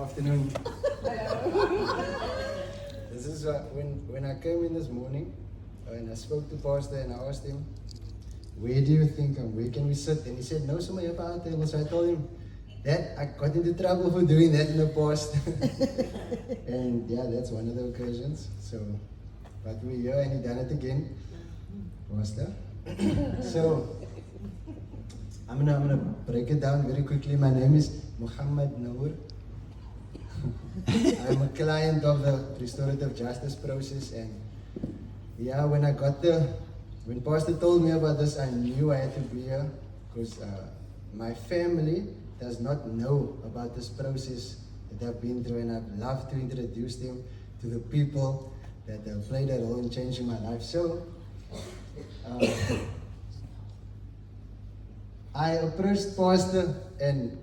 afternoon. This is when I came in this morning and I spoke to Pastor and I asked him, where do you think where can we sit? And he said, no, somewhere up our table. So I told him that I got into trouble for doing that in the past. And yeah, that's one of the occasions. So, but we're here and he done it again, Pastor. So, I'm gonna break it down very quickly. My name is Mogamat Nur. I'm a client of the restorative justice process, and yeah, when Pastor told me about this, I knew I had to be here because my family does not know about this process that I've been through, and I'd love to introduce them to the people that have played a role in changing my life. So, I approached Pastor, and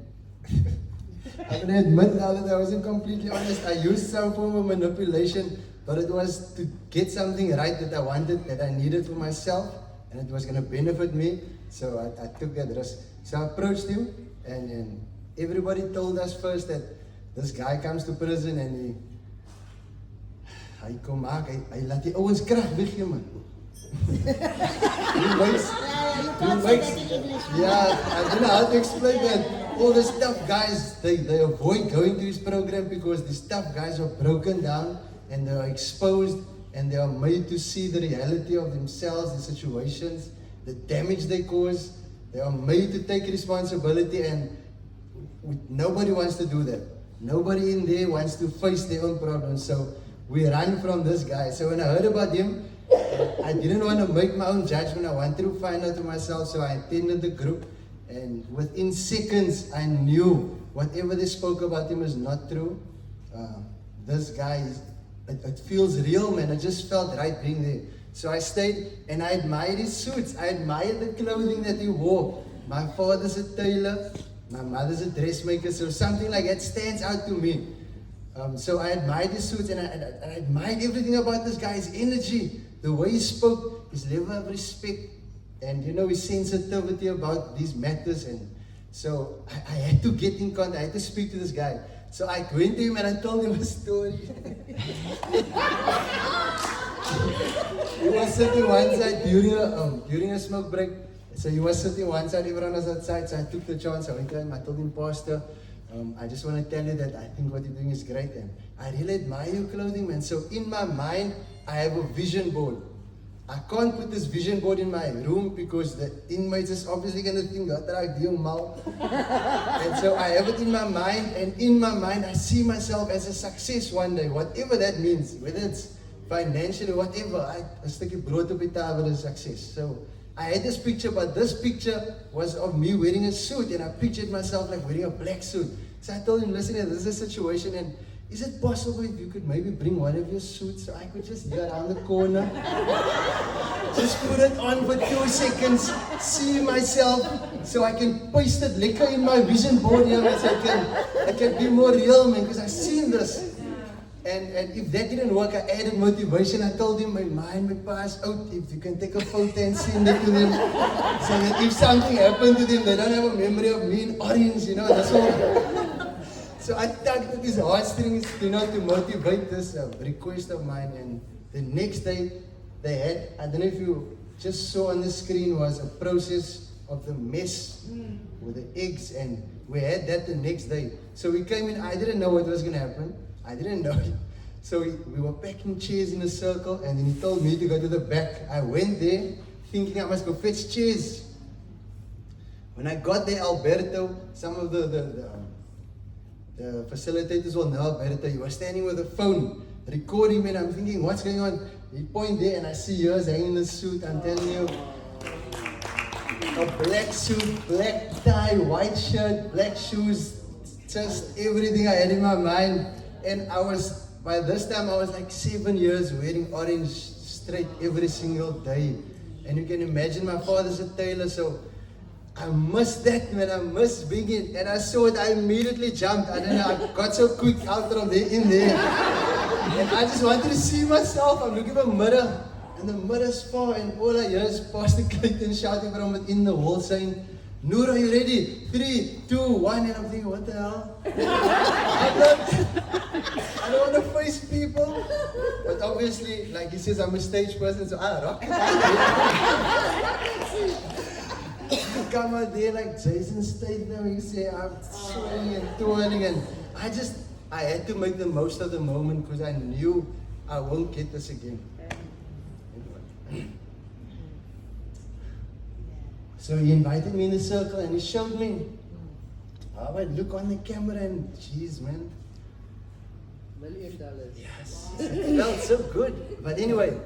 I'm going to admit now that I wasn't completely honest. I used some form of manipulation, but it was to get something right that I wanted, that I needed for myself, and it was going to benefit me. So I took that risk. So I approached him, and everybody told us first that this guy comes to prison and hy kom maak, hy laat die ouens krag weggee, man. Yeah, I don't know how to explain that. All the tough guys, they avoid going to his program because these tough guys are broken down and they are exposed and they are made to see the reality of themselves, the situations, the damage they cause. They are made to take responsibility, and nobody wants to do that. Nobody in there wants to face their own problems. So we run from this guy. So when I heard about him, I didn't want to make my own judgment. I wanted to find out for myself. So I attended the group, and within seconds I knew whatever they spoke about him is not true. This guy, it feels real, man. I just felt right being there. So I stayed and I admired his suits. I admired the clothing that he wore. My father's a tailor, my mother's a dressmaker, so something like that stands out to me. So I admired his suits, and I admired everything about this guy, his energy, the way he spoke, his level of respect, and his sensitivity about these matters. And so I had to get in contact, I had to speak to this guy. So I went to him and I told him a story. He was sitting one side during a smoke break. So he was sitting one side, everyone was outside, so I took the chance. I went to him, I told him, Pastor, I just want to tell you that I think what you're doing is great, and I really admire your clothing, man. So in my mind, I have a vision board. I can't put this vision board in my room because the inmates is obviously going to think that I'm doing mal. And so I have it in my mind, and in my mind, I see myself as a success one day, whatever that means, whether it's financially, whatever. A stukje brood op die tafel is success. So I had this picture, but this picture was of me wearing a suit, and I pictured myself like wearing a black suit. So I told him, listen, this is a situation, and is it possible if you could maybe bring one of your suits so I could just go around the corner, just put it on for 2 seconds, see myself, so I can paste it lekker in my vision board here, so I can be more real, man, because I've seen this. And if that didn't work, I added motivation. I told him, my pa is out. If you can take a photo and send it to them, so that if something happened to them, they don't have a memory of me in orange, that's all. So I tugged at his heartstrings, to motivate this request of mine. And the next day, they had, I don't know if you just saw on the screen, was a process of the mess with the eggs, and we had that the next day. So we came in, I didn't know what was going to happen. I didn't know. So we were packing chairs in a circle, and then he told me to go to the back. I went there thinking I must go fetch chairs. When I got there, Alberto, some of the facilitators will know Alberto. He was standing with a phone, recording me, and I'm thinking, what's going on? He pointed there, and I see yours hanging in the suit. I'm telling you, a black suit, black tie, white shirt, black shoes, just everything I had in my mind. And by this time, I was like 7 years wearing orange straight every single day. And you can imagine my father's a tailor, so I missed that, man. I missed being in. And I saw it, I immediately jumped. I don't know, I got so quick out from there, in there. And I just wanted to see myself. I'm looking for a mirror, and the mirror's far, and all I hear is Pastor Clayton shouting from within the wall saying, Nur, are you ready? 3, 2, 1, and I'm thinking, what the hell? I'm not. miss people. But obviously, like he says, I'm a stage person, so I rock it. I come out there like Jason Statham, you say I'm swinging and twirling, and I had to make the most of the moment because I knew I won't get this again. So he invited me in the circle and he showed me. I would look on the camera and geez, man. $1 million. Yes, it felt so good. But anyway,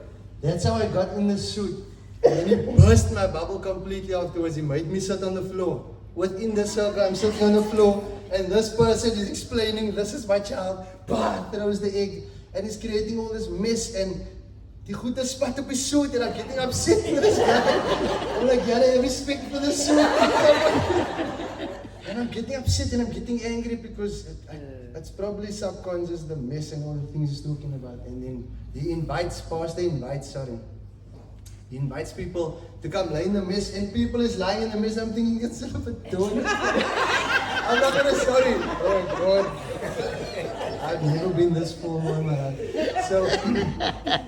that's how I got in the suit. And then he burst my bubble completely afterwards. He made me sit on the floor. Within the circle, I'm sitting on the floor, and this person is explaining, this is my child, bah, throws the egg, and he's creating all this mess, and die goede spat op his suit, and I'm getting upset with this guy. I'm like, gotta have respect for the suit. And I'm getting upset and I'm getting angry because it's probably subconscious, the mess and all the things he's talking about. And then he invites people to come lie in the mess, and people is lying in the mess. I'm thinking it's a bit done. I'm not gonna, sorry. Oh God. I've never been this full in my life. So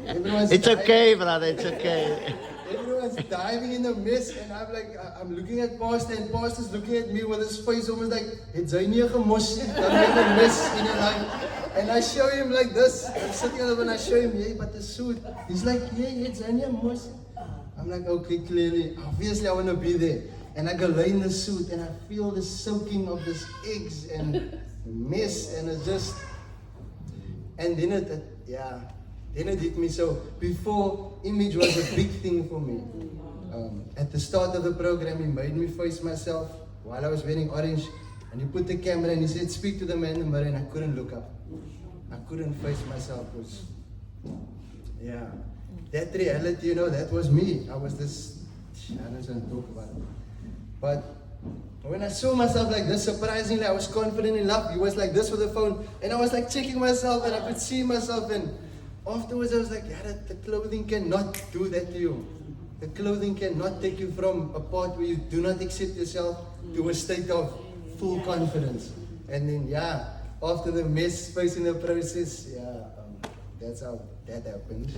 everyone's It's okay, brother, it's okay. Everyone's diving in the mess, and I'm like, I'm looking at Pastor, and Pastor's looking at me with his face almost like, it's a mess in your life. And I show him like this. I'm sitting on and I show him, yeah, but the suit. He's like, yeah, it's a mess. I'm like, okay, clearly, obviously I want to be there. And I go lay in the suit, and I feel the soaking of this eggs and mess, and it's just, and then then it hit me. So before, image was a big thing for me. At the start of the program, he made me face myself while I was wearing orange, and he put the camera and he said, speak to the man in the mirror, and I couldn't look up. I couldn't face myself because, yeah, that reality, that was me. I was this, I don't want to talk about it. But when I saw myself like this, surprisingly, I was confident enough. He was like this with the phone, and I was like checking myself, and I could see myself, and afterwards I was like, yeah, the clothing cannot do that to you. The clothing cannot take you from a part where you do not accept yourself to a state of full confidence. And then, after the mess facing the process, that's how that happened.